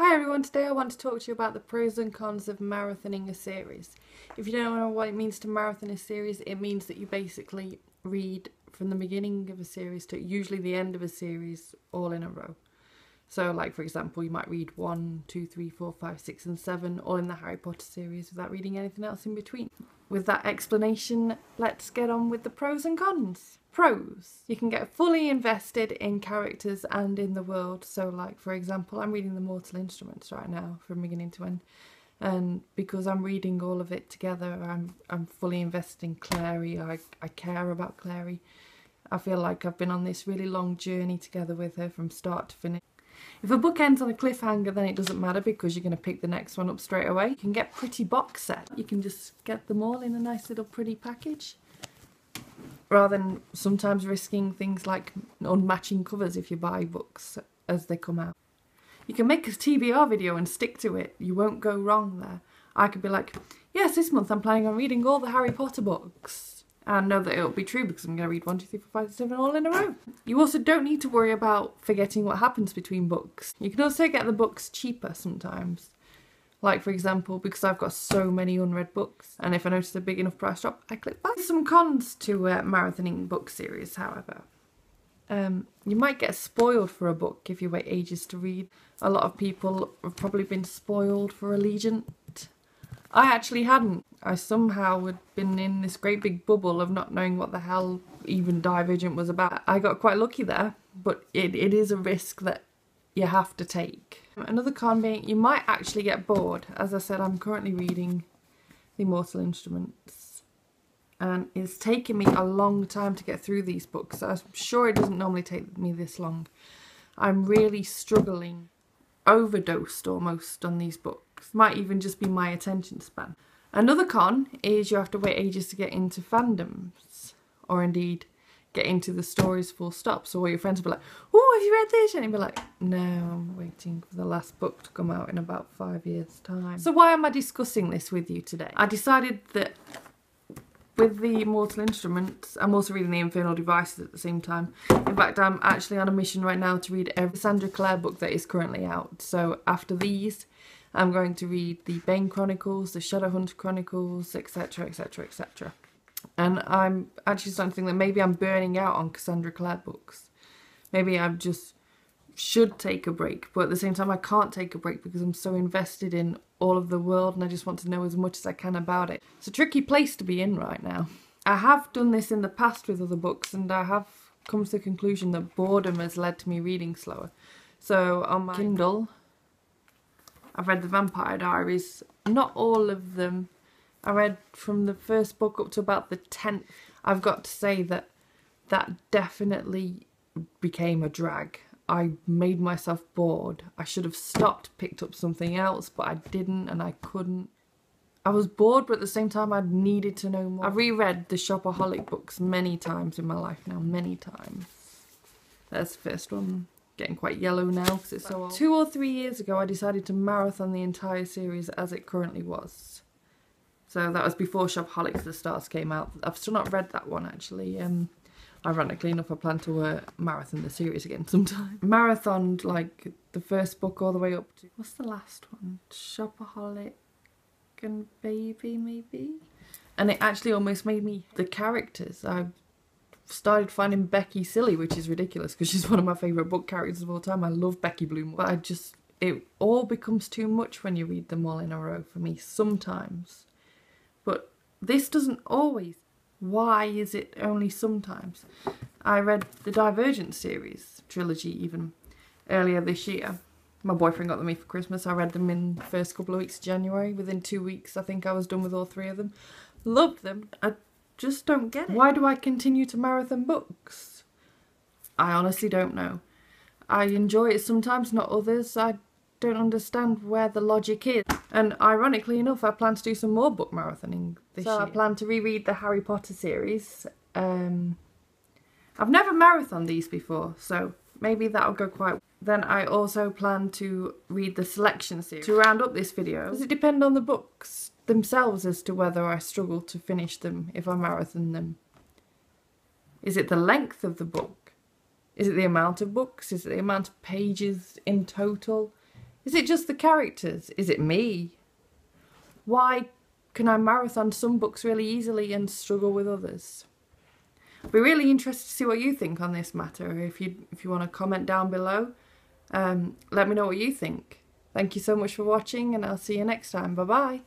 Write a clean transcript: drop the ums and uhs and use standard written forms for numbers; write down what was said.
Hi everyone, today I want to talk to you about the pros and cons of marathoning a series. If you don't know what it means to marathon a series, it means that you basically read from the beginning of a series to usually the end of a series all in a row. So like for example, you might read 1, 2, 3, 4, 5, 6 and 7 all in the Harry Potter series without reading anything else in between. With that explanation, let's get on with the pros and cons. Pros. You can get fully invested in characters and in the world. So like for example, I'm reading The Mortal Instruments right now from beginning to end. And because I'm reading all of it together, I'm fully invested in Clary. I care about Clary. I feel like I've been on this really long journey together with her from start to finish. If a book ends on a cliffhanger, then it doesn't matter because you're going to pick the next one up straight away. You can get pretty box sets. You can just get them all in a nice little pretty package, rather than sometimes risking things like unmatching covers if you buy books as they come out. You can make a TBR video and stick to it. You won't go wrong there. I could be like, yes, this month I'm planning on reading all the Harry Potter books. And know that it'll be true because I'm going to read 1, 2, 3, 4, 5, 6, 7 all in a row. You also don't need to worry about forgetting what happens between books. You can also get the books cheaper sometimes. Like for example, because I've got so many unread books, and if I notice a big enough price drop, I click buy. Some cons to marathoning book series, however. You might get spoiled for a book if you wait ages to read. A lot of people have probably been spoiled for Allegiant. I actually hadn't. I somehow had been in this great big bubble of not knowing what the hell even Divergent was about. I got quite lucky there, but it is a risk that you have to take. Another con being you might actually get bored. As I said, I'm currently reading The Mortal Instruments, and it's taken me a long time to get through these books. I'm sure it doesn't normally take me this long. I'm really struggling, overdosed almost on these books. Might even just be my attention span. Another con is you have to wait ages to get into fandoms, or indeed get into the stories full stop. So all your friends will be like, oh, have you read this? And you'll be like, no, I'm waiting for the last book to come out in about 5 years' time. So why am I discussing this with you today? I decided that with The Mortal Instruments, I'm also reading The Infernal Devices at the same time. In fact, I'm actually on a mission right now to read every Cassandra Clare book that is currently out. So after these, I'm going to read the Bane Chronicles, the Shadowhunter Chronicles, etc, etc, etc. And I'm actually starting to think that maybe I'm burning out on Cassandra Clare books. Maybe I just should take a break, but at the same time I can't take a break because I'm so invested in all of the world and I just want to know as much as I can about it. It's a tricky place to be in right now. I have done this in the past with other books and I have come to the conclusion that boredom has led to me reading slower. So on my Kindle, I've read The Vampire Diaries, not all of them. I read from the first book up to about the 10th. I've got to say that that definitely became a drag. I made myself bored. I should have stopped, picked up something else, but I didn't and I couldn't. I was bored, but at the same time I needed to know more. I've reread the Shopaholic books many times in my life now, many times. That's the first one. Getting quite yellow now because it's so old. 2 or 3 years ago I decided to marathon the entire series as it currently was. So that was before Shopaholics The Stars came out. I've still not read that one actually. Ironically enough, I plan to marathon the series again sometime. Marathoned like the first book all the way up to, what's the last one? Shopaholic and Baby maybe? And it actually almost made me the characters. I started finding Becky silly, which is ridiculous because she's one of my favourite book characters of all time. I love Becky Bloom, but it all becomes too much when you read them all in a row for me sometimes. But this doesn't always. Why is it only sometimes? I read the Divergent series, trilogy even, earlier this year. My boyfriend got them me for Christmas. I read them in the first couple of weeks of January. Within 2 weeks I think I was done with all 3 of them. Loved them. I just don't get it. Why do I continue to marathon books? I honestly don't know. I enjoy it sometimes, not others. I don't understand where the logic is. And ironically enough, I plan to do some more book marathoning this year. I plan to reread the Harry Potter series. I've never marathoned these before, so maybe that'll go quite well. Then I also plan to read the selection series. To round up this video, does it depend on the books themselves as to whether I struggle to finish them if I marathon them? Is it the length of the book? Is it the amount of books? Is it the amount of pages in total? Is it just the characters? Is it me? Why can I marathon some books really easily and struggle with others? I'd be really interested to see what you think on this matter. If you want to comment down below, let me know what you think. Thank you so much for watching, and I'll see you next time. Bye bye.